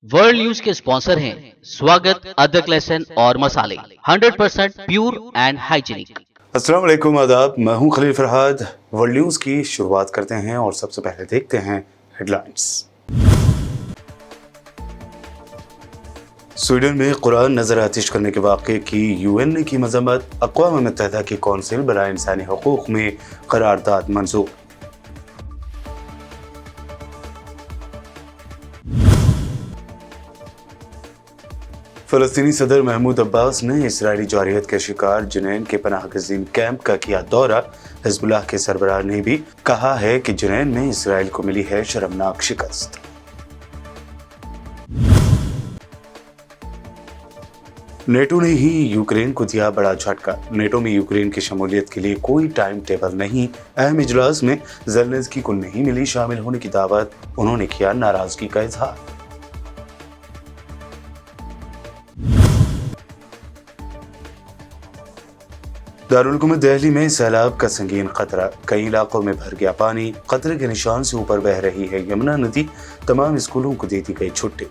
World news के sponsor हैं स्वागत, अदरक, लहसुन और मसाले 100% प्योर एंड हाइजीनिक। अस्सलाम वालेकुम, आदाब। मैं हूं खलील फरहाद। वर्ल्ड न्यूज की शुरुआत करते हैं और सबसे पहले देखते हैं हेडलाइंस। स्वीडन में कुरान नजर आतिश करने के वाक़े की यूएन ने की मजम्मत। अक़वाम मुत्तहिदा की कौंसिल बराए इंसानी हकूक़ में करारदाद मंजूर। फ़लस्तीनी सदर महमूद अब्बास ने इस्राएली जारियत के शिकार जुनैन के पनाहगज़ीन कैंप का किया दौरा। हिज़्बुल्लाह के सरबराह ने भी कहा है कि जुनैन में इस्राएल को मिली है शर्मनाक शिकस्त। नेटो ने ही यूक्रेन को दिया बड़ा झटका। नेटो में यूक्रेन की शमूलियत के लिए कोई टाइम टेबल नहीं। अहम इजलास में ज़ेलेंस्की को नहीं मिली शामिल होने की दावत। उन्होंने किया नाराजगी का इजहार। दारुल हुकूमत दिल्ली में सैलाब का संगीन खतरा। कई इलाकों में भर गया पानी। खतरे के निशान से ऊपर बह रही है यमुना नदी। तमाम स्कूलों को दे दी गई छुट्टी।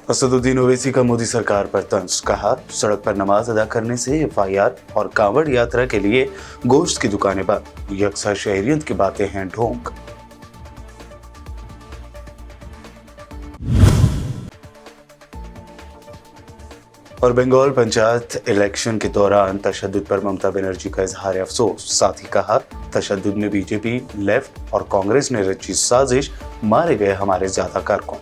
असदुद्दीन ओवैसी का मोदी सरकार पर तंज। कहा, सड़क पर नमाज अदा करने से एफआईआर और कांवड़ यात्रा के लिए गोश्त की दुकानें बंद। यकसा शहरियत की बातें हैं ढोंग। और बंगाल पंचायत इलेक्शन के दौरान तशद्दुद पर ममता बनर्जी का इजहार अफसोस। साथ ही कहा, तशद्दुद में बीजेपी, लेफ्ट और कांग्रेस ने रची साजिश। मारे गए हमारे ज्यादा कारकुन।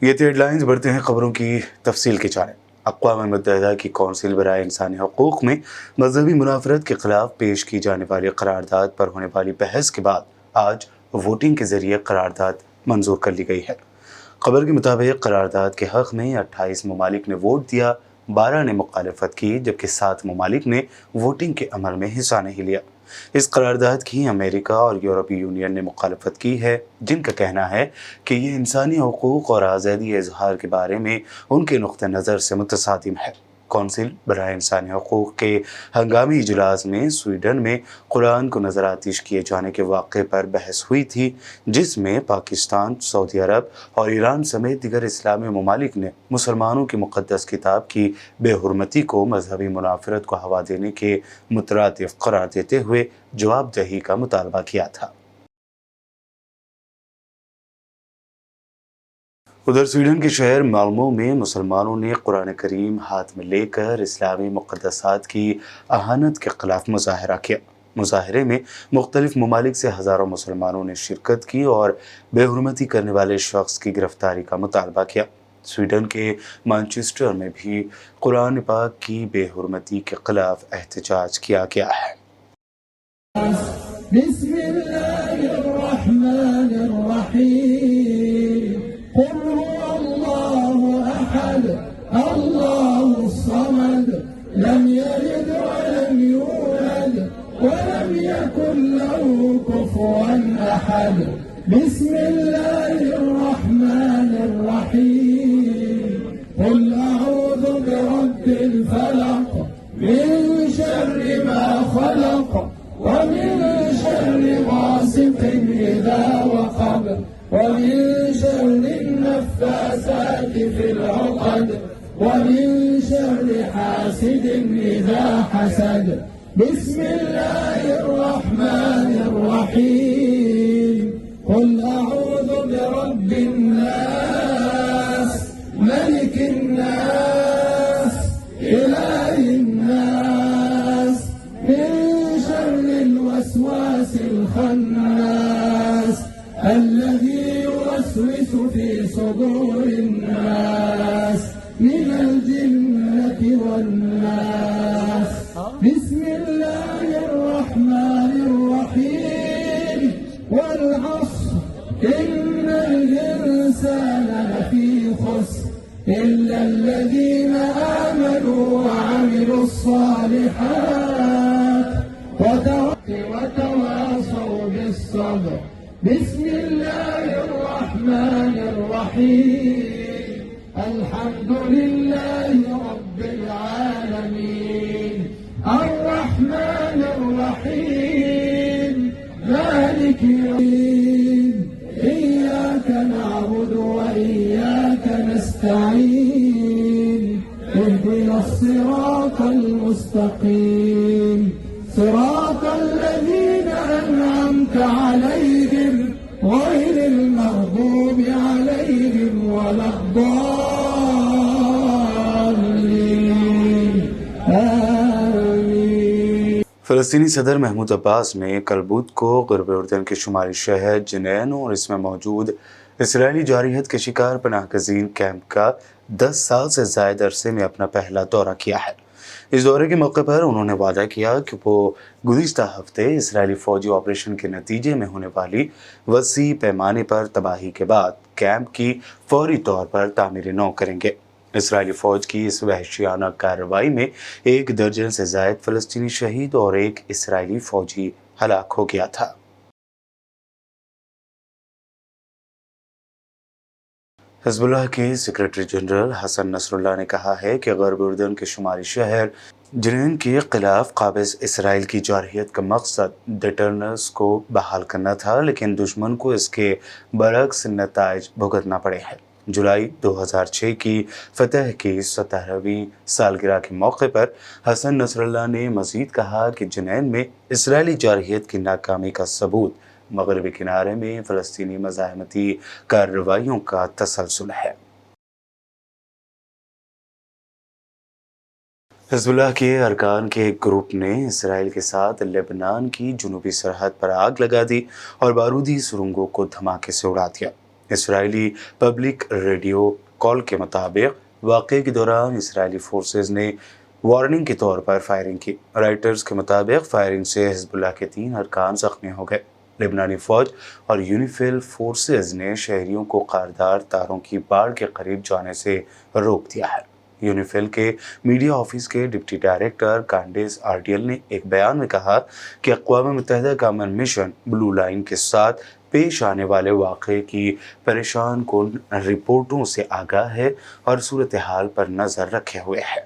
ये थी हेडलाइंस। बढ़ते हैं खबरों की तफसील की जानिब। अक़वाम मुत्तहिदा की कौंसिल बराए इंसानी हकूक़ में मजहबी मुनाफरत के खिलाफ पेश की जाने वाली करारदाद पर होने वाली बहस के बाद आज वोटिंग के जरिए करारदाद मंजूर कर ली गई है। खबर के मुताबिक करारदाद के हक़ में 28 ममालिक ने वोट दिया, 12 ने मुखालफत की, जबकि 7 ममालिक ने वोटिंग के अमल में हिस्सा नहीं लिया। इस करारदाद की अमेरिका और यूरोपीय यूनियन ने मुखालफत की है, जिनका कहना है कि ये इंसानी हकूक़ और आज़ादी इज़हार के बारे में उनके नुक़्ते नज़र से मुतसादिम है। कौंसिल बराए इंसानी हकूक़ के हंगामी इजलास में स्वीडन में कुरान को नज़र आतिश किए जाने के वाक़े पर बहस हुई थी, जिसमें पाकिस्तान, सऊदी अरब और ईरान समेत दीगर इस्लामी ममालिक ने मुसलमानों की मुक़द्दस किताब की बेहुरमती को मजहबी मुनाफरत को हवा देने के मुतरादिफ करार देते हुए जवाबदही का मुतालबा किया था। उधर स्वीडन के शहर माल्मो में मुसलमानों ने कुरान करीम हाथ में लेकर इस्लामी मुक़द्दसात की अहानत के खिलाफ मुजाहरा किया। मुजाहरे में मुख्तलिफ ममालिक से हज़ारों मुसलमानों ने शिरकत की और बेहुरमती करने वाले शख्स की गिरफ्तारी का मुतालबा किया। स्वीडन के मैनचेस्टर में भी कुरान पाक की बेहुरमती के खिलाफ एहतजाज किया गया है। لم يلد ولم يولد ولم يكن له كفوا أحد بسم الله الرحمن الرحيم قل أعوذ برب الفلق من شر ما خلق ومن شر غاسق إذا وقب ومن شر النفاثات في العقد ومن شر حاسد إذا حسد بسم الله الرحمن الرحيم قل أعوذ برب الناس ملك الناس إله الناس من شر الوسواس الخناس الذي يوسوس في صدور الناس من الجنة والناس بسم الله الرحمن الرحيم والعصر إن الإنسان لفي خسر إلا الذين آمنوا وعملوا الصالحات وتواصوا بالصبر. بسم الله الرحمن الرحيم. الحمد لله رب العالمين الرحمن الرحيم مالك يوم الدين. إياك نعبد وإياك نستعين. اهدنا الصراط المستقيم صراط الذين أنعمت عليهم غير المغضوب عليهم ولا الضالين. آمين. فلسطینی صدر محمود عباس نے کل بدھ کو غرب اردن کے شمالی شہر جنین اور اس میں موجود اسرائیلی جارحیت کے شکار پناہ گزین کیمپ کا 10 سال سے زائد عرصے میں اپنا پہلا دورہ کیا ہے. اس دورے کے موقع پر انہوں نے وعدہ کیا کہ وہ گزشتہ ہفتے اسرائیلی فوجی آپریشن کے نتیجے میں ہونے والی وسیع پیمانے پر تباہی کے بعد کیمپ کی فوری طور پر تعمیر نو کریں گے. اسرائیلی فوج کی اس وحشیانہ کارروائی میں 1 درجن سے زائد فلسطینی شہید اور 1 اسرائیلی فوجی ہلاک ہو گیا تھا. حزب اللہ کے سیکرٹری جنرل حسن نصر اللہ نے کہا ہے کہ غرب اردن کے شمالی شہر جنین کے خلاف قابض اسرائیل کی جارحیت کا مقصد ڈیٹرنس کو بحال کرنا تھا، لیکن دشمن کو اس کے برعکس نتائج بھگتنا پڑے ہیں. جولائی 2006 کی فتح کی 17ویں سالگرہ کے موقع پر حسن نصر اللہ نے مزید کہا کہ جنین میں اسرائیلی جارحیت کی ناکامی کا ثبوت مغربی کنارے میں فلسطینی مزاحمتی کارروائیوں کا تسلسل ہے. حزب اللہ کے ارکان کے ایک گروپ نے اسرائیل کے ساتھ لبنان کی جنوبی سرحد پر آگ لگا دی اور بارودی سرنگوں کو دھماکے سے اڑا دیا. اسرائیلی پبلک ریڈیو کال کے مطابق واقعے کے دوران اسرائیلی فورسز نے وارننگ کے طور پر فائرنگ کی. رائٹرز کے مطابق فائرنگ سے حزب اللہ کے 3 ارکان زخمی ہو گئے. لبنانی فوج اور یونیفیل فورسز نے شہریوں کو خاردار تاروں کی باڑ کے قریب جانے سے روک دیا ہے. یونیفیل کے میڈیا آفس کے ڈپٹی ڈائریکٹر کانڈیس آرڈیل نے ایک بیان میں کہا کہ اقوام متحدہ کا امن مشن بلو لائن کے ساتھ پیش آنے والے واقعے کی پریشان کن رپورٹوں سے آگاہ ہے اور صورتحال پر نظر رکھے ہوئے ہے.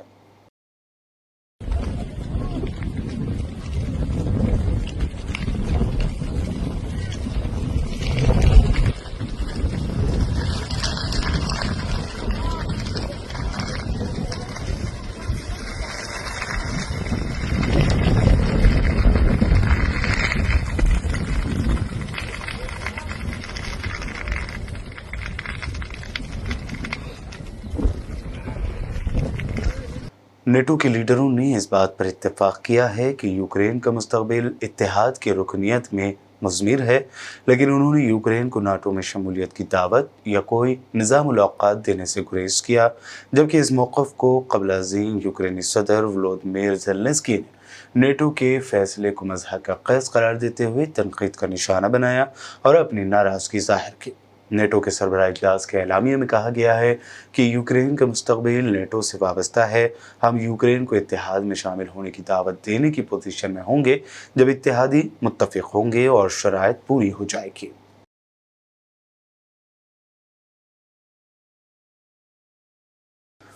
نیٹو کے لیڈروں نے اس بات پر اتفاق کیا ہے کہ یوکرین کا مستقبل اتحاد کی رکنیت میں مضمر ہے، لیکن انہوں نے یوکرین کو ناٹو میں شمولیت کی دعوت یا کوئی نظام الاوقات دینے سے گریز کیا، جبکہ اس موقف کو قبل ازیں یوکرینی صدر ولودیمیر زیلنسکی نے نیٹو کے فیصلے کو مضحکہ خیز قرار دیتے ہوئے تنقید کا نشانہ بنایا اور اپنی ناراضگی ظاہر کی. نیٹو کے سربراہ اجلاس کے اعلامیے میں کہا گیا ہے کہ یوکرین کا مستقبل نیٹو سے وابستہ ہے. ہم یوکرین کو اتحاد میں شامل ہونے کی دعوت دینے کی پوزیشن میں ہوں گے جب اتحادی متفق ہوں گے اور شرائط پوری ہو جائے گی.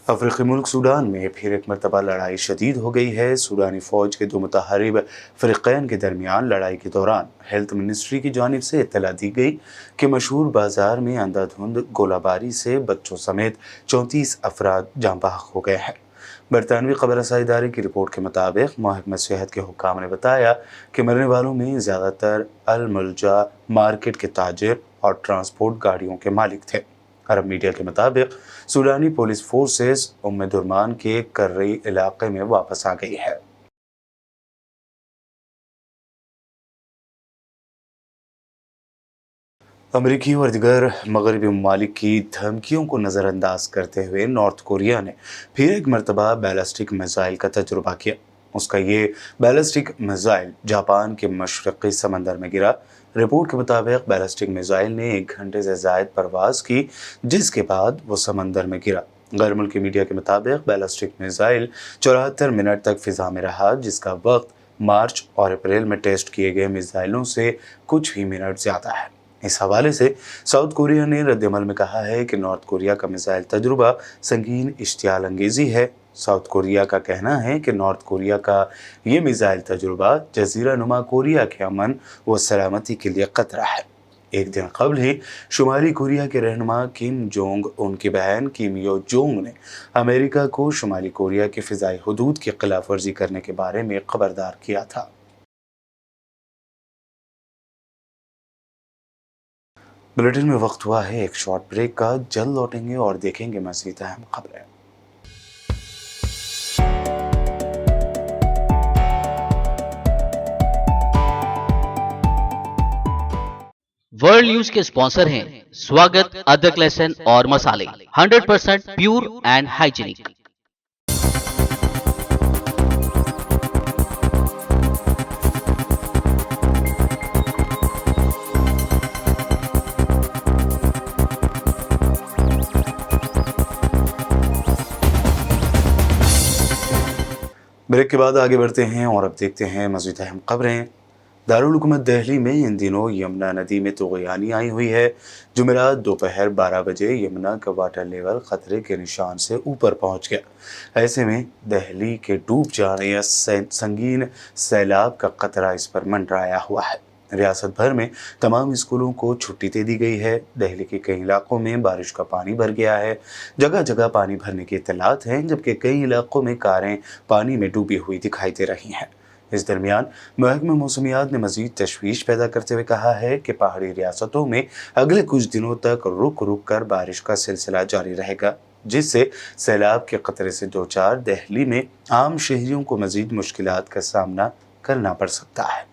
افریقی ملک سوڈان میں پھر ایک مرتبہ لڑائی شدید ہو گئی ہے. سوڈانی فوج کے 2 متحارب فریقین کے درمیان لڑائی کے دوران ہیلتھ منسٹری کی جانب سے اطلاع دی گئی کہ مشہور بازار میں اندھا دھند گولہ باری سے بچوں سمیت 34 افراد جاں بحق ہو گئے ہیں. برطانوی خبر رسائی ادارے کی رپورٹ کے مطابق محکمہ صحت کے حکام نے بتایا کہ مرنے والوں میں زیادہ تر الملجا مارکیٹ کے تاجر اور ٹرانسپورٹ گاڑیوں کے مالک تھے. عرب میڈیا کے مطابق سوڈانی پولیس فورسز ام درمان کے کرری علاقے میں واپس آ گئی ہے. امریکی اور دیگر مغربی ممالک کی دھمکیوں کو نظر انداز کرتے ہوئے نارتھ کوریا نے پھر ایک مرتبہ بیلسٹک میزائل کا تجربہ کیا. اس کا یہ بیلسٹک میزائل جاپان کے مشرقی سمندر میں گرا. رپورٹ کے مطابق بیلسٹک میزائل نے 1 گھنٹے سے زائد پرواز کی، جس کے بعد وہ سمندر میں گرا. غیر ملکی میڈیا کے مطابق بیلسٹک میزائل 74 منٹ تک فضا میں رہا، جس کا وقت مارچ اور اپریل میں ٹیسٹ کیے گئے میزائلوں سے کچھ ہی منٹ زیادہ ہے۔ اس حوالے سے ساؤتھ کوریا نے رد عمل میں کہا ہے کہ نارتھ کوریا کا میزائل تجربہ سنگین اشتعال انگیزی ہے۔ ساؤتھ کوریا کا کہنا ہے کہ نارتھ کوریا کا یہ میزائل تجربہ جزیرہ نما کوریا کے امن و سلامتی کے لیے خطرہ ہے۔ ایک دن قبل ہی شمالی کوریا کے رہنما کم جونگ ان کی بہن کم یو جونگ نے امریکہ کو شمالی کوریا کی فضائی حدود کی خلاف ورزی کرنے کے بارے میں خبردار کیا تھا۔ بلیٹن میں وقت ہوا ہے ایک شارٹ بریک کا، جلد لوٹیں گے اور دیکھیں گے مزید اہم خبریں۔ ورلڈ نیوز کے اسپانسر ہیں سواگت ادرک لہسن اور مسالے 100% پیور اینڈ ہائیجینک۔ بریک کے بعد آگے بڑھتے ہیں اور اب دیکھتے ہیں مزید اہم خبریں۔ دارالحکومت دہلی میں ان دنوں یمنا ندی میں طغیانی آئی ہوئی ہے۔ جمعرات دوپہر 12 بجے یمنا کا واٹر لیول خطرے کے نشان سے اوپر پہنچ گیا۔ ایسے میں دہلی کے ڈوب جانے یا سنگین سیلاب کا خطرہ اس پر منڈرایا ہوا ہے۔ ریاست بھر میں تمام اسکولوں کو چھٹی دے دی گئی ہے۔ دہلی کے کئی علاقوں میں بارش کا پانی بھر گیا ہے، جگہ جگہ پانی بھرنے کی اطلاعات ہیں، جبکہ کئی علاقوں میں کاریں پانی میں ڈوبی ہوئی دکھائی دے رہی ہیں۔ اس درمیان محکمہ موسمیات نے مزید تشویش پیدا کرتے ہوئے کہا ہے کہ پہاڑی ریاستوں میں اگلے کچھ دنوں تک رک رک کر بارش کا سلسلہ جاری رہے گا، جس سے سیلاب کے خطرے سے دوچار دہلی میں عام شہریوں کو مزید مشکلات کا سامنا کرنا پڑ سکتا ہے۔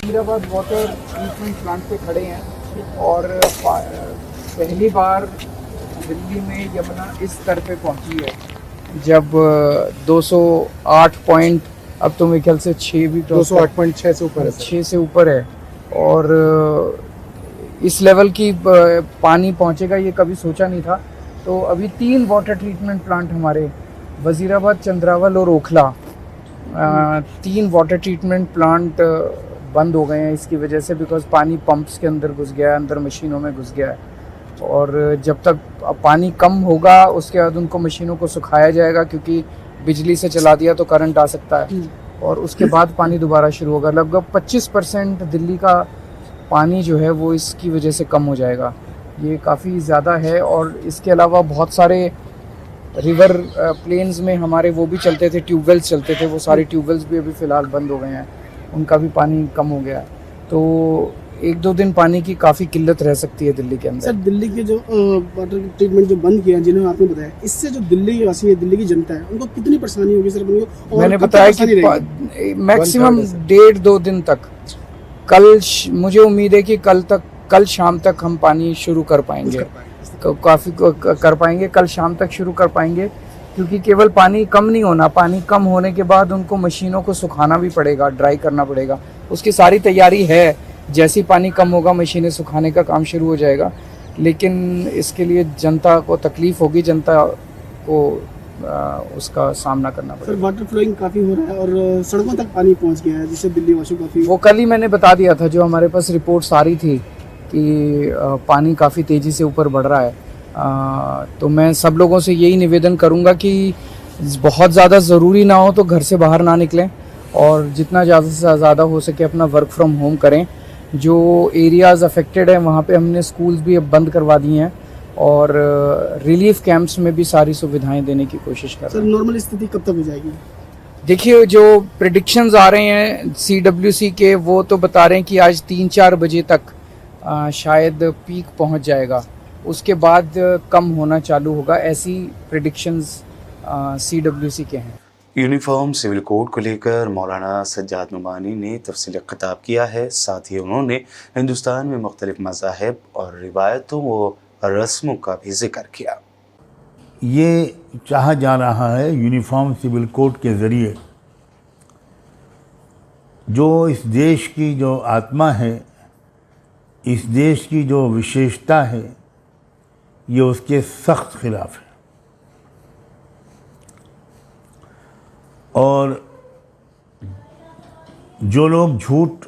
حیدرآباد واٹر ٹریٹمنٹ پلانٹ پہ کھڑے ہیں اور پہلی بار دلی میں یمنا اس سطح پہ پہنچی ہے جب 208 پوائنٹ، اب تو میرے خیال سے 6 بھی 208.6 سے اوپر ہے، 6 سے اوپر ہے، اور اس لیول کی پانی پہنچے گا یہ کبھی سوچا نہیں تھا۔ تو ابھی 3 واٹر ٹریٹمنٹ پلانٹ ہمارے وزیر آباد، چندراول اور اوکھلا، 3 واٹر ٹریٹمنٹ پلانٹ بند ہو گئے ہیں اس کی وجہ سے، بیکاز پانی پمپس کے اندر گھس گیا ہے، اندر مشینوں میں گھس گیا ہے، اور جب تک پانی کم ہوگا اس کے بعد ان کو مشینوں کو سکھایا جائے گا، کیونکہ بجلی سے چلا دیا تو کرنٹ آ سکتا ہے، اور اس کے بعد پانی دوبارہ شروع ہوگا۔ لگ بھگ 25% دلی کا پانی جو ہے وہ اس کی وجہ سے کم ہو جائے گا، یہ کافی زیادہ ہے۔ اور اس کے علاوہ بہت سارے ریور پلینز میں ہمارے وہ بھی چلتے تھے، ٹیوب ویلز چلتے تھے، وہ سارے ٹیوب ویلز بھی ابھی فی الحال بند ہو گئے ہیں، ان کا بھی پانی کم ہو گیا ہے، تو 1-2 دن پانی کی کافی قلت رہ سکتی ہے دلی کے اندر۔ سر دلی کے جو واٹر ٹریٹمنٹ جو بند کیا جنہوں نے آپ نے بتایا، اس سے جو دلی واسی ہے، دلی کی جنتا ہے، ان کو کتنی پریشانی ہوگی سر؟ میں نے بتایا کہ میکسیمم 1.5-2 دن تک، مجھے امید ہے کہ کل شام تک ہم پانی شروع کر پائیں گے، کافی کر پائیں گے، کل شام تک شروع کر پائیں گے، کیونکہ کیول پانی کم نہیں ہونا، پانی کم ہونے کے بعد ان کو مشینوں کو سکھانا بھی پڑے گا، ڈرائی کرنا پڑے گا، اس کی ساری تیاری ہے۔ جیسی پانی کم ہوگا مشینیں سکھانے کا کام شروع ہو جائے گا، لیکن اس کے لیے جنتا کو تکلیف ہوگی، جنتا کو اس کا سامنا کرنا پڑے گا۔ سر واٹر فلوئنگ کافی ہو رہا ہے اور سڑکوں تک پانی پہنچ گیا ہے، جس سے دلی واشو کافی، وہ کل ہی میں نے بتا دیا تھا، جو ہمارے پاس رپورٹس آ رہی تھی کہ پانی کافی تیزی سے اوپر بڑھ رہا ہے، تو میں سب لوگوں سے یہی نویدن کروں گا کہ بہت زیادہ ضروری نہ ہو تو گھر سے باہر نہ نکلیں، اور جتنا زیادہ سے زیادہ ہو سکے اپنا ورک فرام ہوم کریں۔ جو ایریاز افیکٹڈ ہیں وہاں پہ ہم نے سکولز بھی اب بند کروا دی ہیں، اور ریلیف کیمپس میں بھی ساری سویدھائیں دینے کی کوشش کر رہے ہیں۔ سر نارمل استھتی کب تک ہو جائے گی؟ देखिए जो प्रिडिक्शंस आ रहे हैं CWC के, वो तो बता रहे हैं कि आज 3-4 बजे तक शायद पीक पहुंच जाएगा, उसके बाद कम होना चालू होगा, ऐसी प्रिडिक्शंस CWC के हैं। यूनिफॉर्म सिविल कोड को लेकर मौलाना सज्जाद नुमानी ने तफसीली खिताब किया है। साथ ही उन्होंने हिंदुस्तान में मुख्तलिफ मज़ाहिब और रिवायतों व रस्मों का भी जिक्र किया। ये चाहा जा रहा है यूनिफॉर्म सिविल कोड के ज़रिए जो इस देश की जो आत्मा है, इस देश की जो विशेषता है, ये उसके सख्त खिलाफ है। और जो लोग झूठ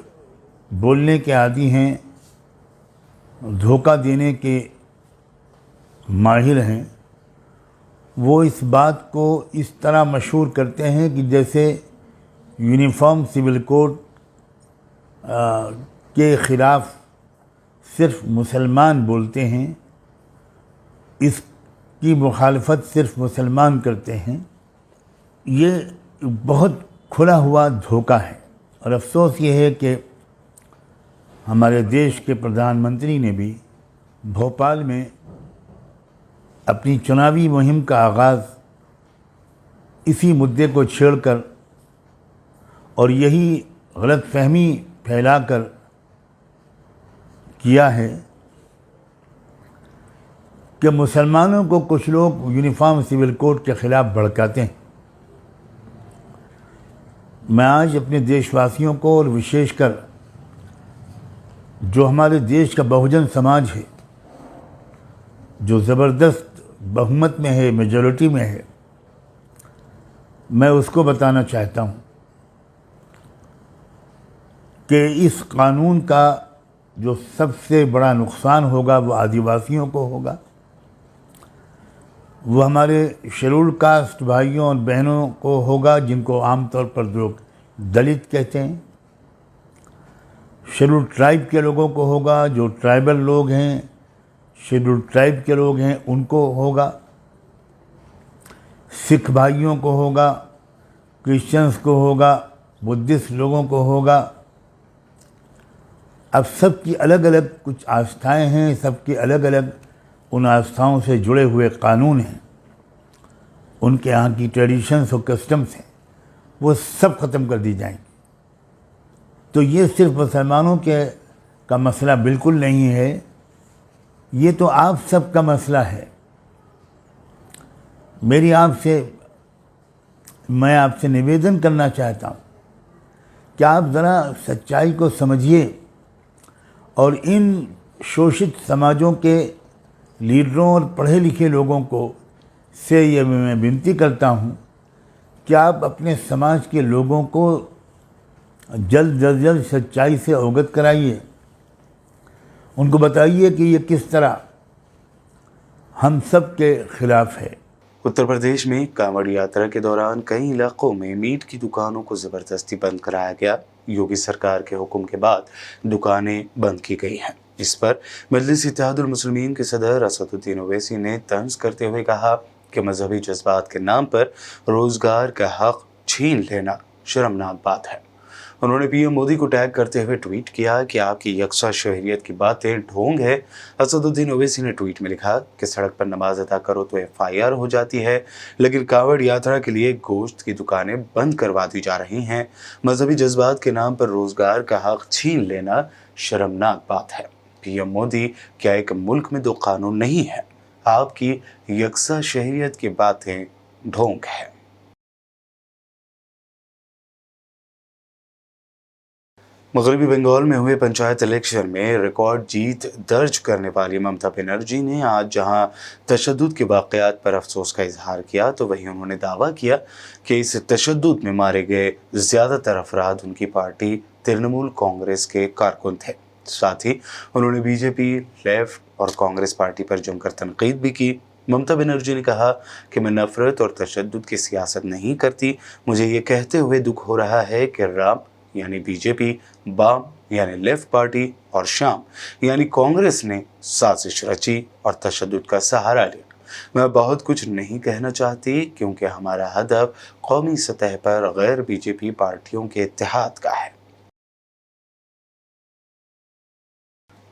बोलने के आदी हैं, धोखा देने के माहिर हैं, वो इस बात को इस तरह मशहूर करते हैं कि जैसे यूनिफॉर्म सिविल कोड के ख़िलाफ़ सिर्फ मुसलमान बोलते हैं, इसकी मुखालफत सिर्फ मुसलमान करते हैं। ये बहुत खुला हुआ धोखा है। और अफसोस ये है कि हमारे देश के प्रधानमंत्री ने भी भोपाल में अपनी चुनावी मुहिम का आगाज़ इसी मुद्दे को छेड़कर और यही गलतफहमी फैलाकर किया है कि मुसलमानों को कुछ लोग यूनिफॉर्म सिविल कोड के ख़िलाफ़ भड़काते हैं। मैं आज अपने देशवासियों को और विशेषकर जो हमारे देश का बहुजन समाज है, जो ज़बरदस्त बहुमत में है, मेजॉरिटी में है, मैं उसको बताना चाहता हूँ कि इस कानून का जो सबसे बड़ा नुकसान होगा वो आदिवासियों को होगा, वो हमारे शेड्यूल कास्ट भाइयों और बहनों को होगा, जिनको आमतौर पर लोग दलित कहते हैं। शेड्यूल ट्राइब के लोगों को होगा, जो ट्राइबल लोग हैं, शेड्यूल ट्राइब के लोग हैं, उनको होगा। सिख भाइयों को होगा, क्रिश्चियंस को होगा, बुद्धिस्ट लोगों को होगा। अब सबकी अलग अलग कुछ आस्थाएं हैं, सबकी अलग अलग उन आस्थाओं से जुड़े हुए कानून हैं, उनके यहाँ की ट्रेडिशंस और कस्टम्स हैं, वो सब ख़त्म कर दी जाएंगी। तो ये सिर्फ मुसलमानों के का मसला बिल्कुल नहीं है, ये तो आप सब का मसला है। मैं आपसे निवेदन करना चाहता हूँ कि आप ज़रा सच्चाई को समझिए और इन शोषित समाजों के लीडरों और पढ़े लिखे लोगों को से ये मैं विनती करता हूँ कि आप अपने समाज के लोगों को जल्द से जल्द सच्चाई से अवगत कराइए। उनको बताइए कि ये किस तरह हम सब के खिलाफ है। उत्तर प्रदेश में कांवड़ यात्रा के दौरान कई इलाकों में मीट की दुकानों को ज़बरदस्ती बंद कराया गया। योगी सरकार के हुक्म के बाद दुकानें बंद की गई हैं। इस पर मजलिस इत्तेहादुल मुस्लिमीन के सदर असदुद्दीन ओवैसी ने तंज करते हुए कहा कि मजहबी जज्बात के नाम पर रोज़गार का हक छीन लेना शर्मनाक बात है। उन्होंने पीएम मोदी को टैग करते हुए ट्वीट किया कि आपकी यकसा शहरियत की बातें ढोंग है। असदुद्दीन ओवैसी ने ट्वीट में लिखा कि सड़क पर नमाज अदा करो तो FIR हो जाती है, लेकिन कांवड़ यात्रा के लिए गोश्त की दुकानें बंद करवा दी जा रही हैं। मजहबी जज्बात के नाम पर रोज़गार का हक छीन लेना शर्मनाक बात है। पीएम मोदी, क्या एक मुल्क में दो कानून नहीं है? आपकी यकसा शहरियत की बातें ढोंग है। मगरबी बंगाल में हुए पंचायत इलेक्शन में रिकॉर्ड जीत दर्ज करने वाली ममता बनर्जी ने आज जहां तशद्दुद के वाक़यात पर अफसोस का इजहार किया, तो वहीं उन्होंने दावा किया कि इस तशद्दुद में मारे गए ज़्यादातर अफराद उनकी पार्टी तृणमूल कांग्रेस के कारकुन थे। साथ ही उन्होंने बीजेपी, लेफ्ट और कांग्रेस पार्टी पर जमकर तनकीद भी की। ममता बनर्जी ने कहा कि मैं नफरत और तशद्दुद की सियासत नहीं करती। मुझे ये कहते हुए दुख हो रहा है कि राम यानी बीजेपी, बाम यानी लेफ्ट पार्टी और शाम यानी कांग्रेस ने साजिश रची और तशद्दुद का सहारा लिया। मैं बहुत कुछ नहीं कहना चाहती क्योंकि हमारा हदफ कौमी सतह पर गैर बीजेपी पार्टियों के इत्तेहाद का है।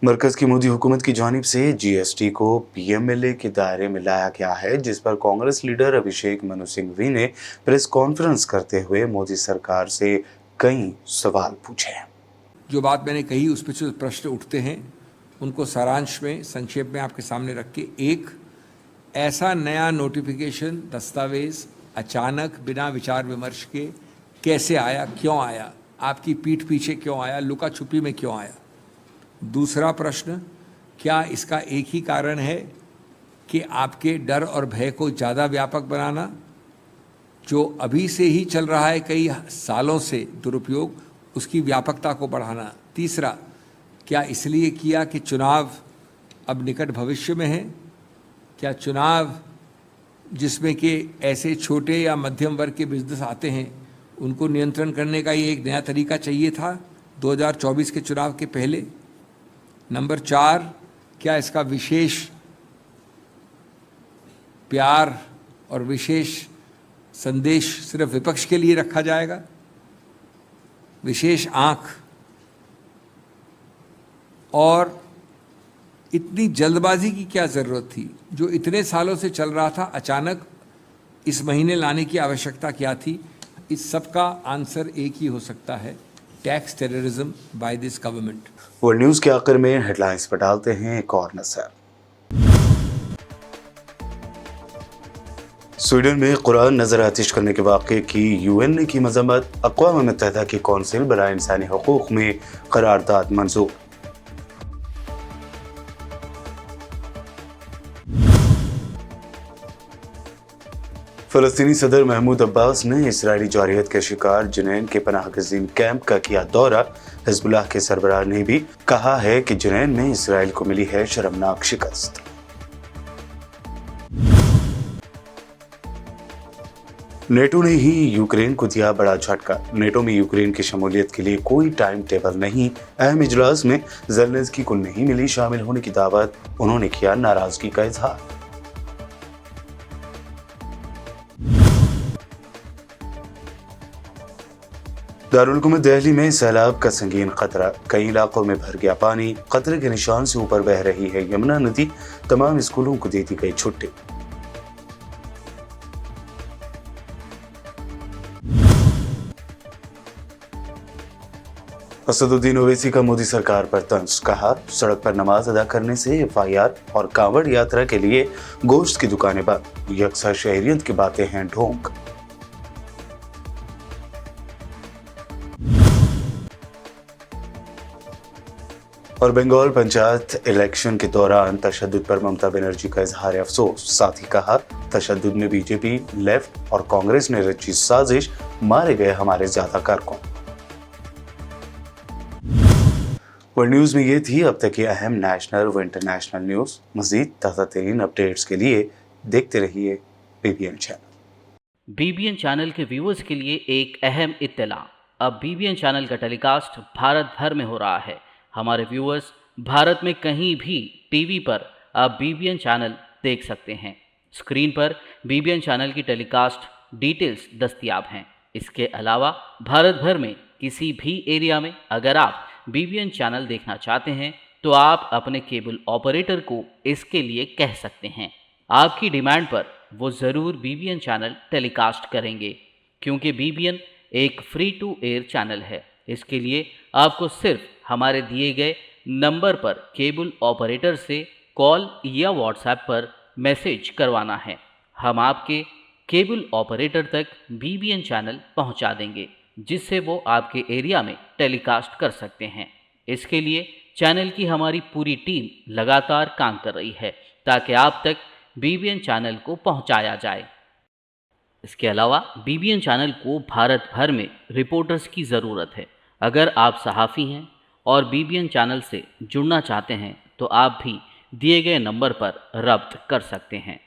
मरकज की मोदी हुकूमत की जानिब से जीएसटी को पीएमएलए के दायरे में लाया गया है, जिस पर कांग्रेस लीडर अभिषेक मनु सिंघवी ने प्रेस कॉन्फ्रेंस करते हुए मोदी सरकार से कई सवाल पूछे हैं। जो बात मैंने कही उस पर जो प्रश्न उठते हैं उनको सारांश में संक्षेप में आपके सामने रख के, एक, ऐसा नया नोटिफिकेशन दस्तावेज अचानक बिना विचार विमर्श के कैसे आया, क्यों आया, आपकी पीठ पीछे क्यों आया, लुका छुपी में क्यों आया। दूसरा प्रश्न, क्या इसका एक ही कारण है कि आपके डर और भय को ज़्यादा व्यापक बनाना, जो अभी से ही चल रहा है कई सालों से दुरुपयोग, उसकी व्यापकता को बढ़ाना। तीसरा, क्या इसलिए किया कि चुनाव अब निकट भविष्य में है, क्या चुनाव जिसमें कि ऐसे छोटे या मध्यम वर्ग के बिजनेस आते हैं उनको नियंत्रण करने का ये एक नया तरीका चाहिए था 2024 के चुनाव के पहले। नंबर 4, क्या इसका विशेष प्यार और विशेष संदेश सिर्फ विपक्ष के लिए रखा जाएगा, विशेष आंख, और इतनी जल्दबाजी की क्या ज़रूरत थी, जो इतने सालों से चल रहा था, अचानक इस महीने लाने की आवश्यकता क्या थी। इस सब का आंसर एक ही हो सकता है, tax terrorism by this government. World news के आखिर में हेडलाइंस पर डालते हैं एक और नजर। स्वीडन में कुरान नजर आतिश करने के वाक़े की यूएन ने की मजम्मत, अक़वाम मुत्तहिदा की कौंसिल बराए इंसानी हुकूक़ में करारदाद मंजूर। फ़लस्तीनी सदर महमूद अब्बास ने इसराइली जारहियत के शिकार जुनैन के पनाहगज़ीन कैंप का किया दौरा। हिज़्बुल्लाह के सरबराह ने भी कहा है कि जुनैन में इसराइल को मिली है शर्मनाक शिकस्त। नेटो ने ही यूक्रेन को दिया बड़ा झटका। नेटो में यूक्रेन की शमूलियत के लिए कोई टाइम टेबल नहीं। अहम इजलास में ज़ेलेंस्की को नहीं मिली शामिल होने की दावत, उन्होंने किया नाराजगी का इजहार। दारुल हुकूमत दिल्ली में सैलाब का संगीन खतरा, कई इलाकों में भर गया पानी, खतरे के निशान से ऊपर बह रही है यमुना नदी, तमाम स्कूलों को दे दी गई छुट्टी। असदुद्दीन ओवैसी का मोदी सरकार पर तंज, कहा सड़क पर नमाज अदा करने से एफआईआर और कांवड़ यात्रा के लिए गोश्त की दुकानें बंद, यकसा शहरियत की बातें हैं ढोंग। और बंगाल पंचायत इलेक्शन के दौरान तशद्दुद पर ममता बनर्जी का इजहार अफसोस, साथ ही कहा तशद्दुद में बीजेपी, लेफ्ट और कांग्रेस ने रची साजिश, मारे गए हमारे ज्यादा कारकुन। वर्ल्ड न्यूज में ये थी अब तक की अहम नेशनल व इंटरनेशनल न्यूज। मजीद ताज़ा तरीन अपडेट्स के लिए देखते रहिए बीबीएन चैनल। बीबीएन चैनल के व्यूअर्स के लिए एक अहम इत्तला, अब बीबीएन चैनल का टेलीकास्ट भारत भर में हो रहा है। हमारे व्यूअर्स भारत में कहीं भी टीवी पर अब बीबीएन चैनल देख सकते हैं। स्क्रीन पर बीबीएन चैनल की टेलीकास्ट डिटेल्स दस्तयाब हैं। इसके अलावा भारत भर में किसी भी एरिया में अगर आप बीबीएन चैनल देखना चाहते हैं तो आप अपने केबल ऑपरेटर को इसके लिए कह सकते हैं। आपकी डिमांड पर वो ज़रूर बीबीएन चैनल टेलीकास्ट करेंगे, क्योंकि बीबीएन एक फ्री टू एयर चैनल है। इसके लिए आपको सिर्फ हमारे दिए गए नंबर पर केबल ऑपरेटर से कॉल या व्हाट्सएप पर मैसेज करवाना है। हम आपके केबल ऑपरेटर तक बीबीएन चैनल पहुंचा देंगे, जिससे वो आपके एरिया में टेलीकास्ट कर सकते हैं। इसके लिए चैनल की हमारी पूरी टीम लगातार काम कर रही है ताकि आप तक बीबीएन चैनल को पहुंचाया जाए। इसके अलावा बीबीएन चैनल को भारत भर में रिपोर्टर्स की ज़रूरत है। अगर आप सहाफ़ी हैं और बीबीएन चैनल से जुड़ना चाहते हैं तो आप भी दिए गए नंबर पर रब्त कर सकते हैं।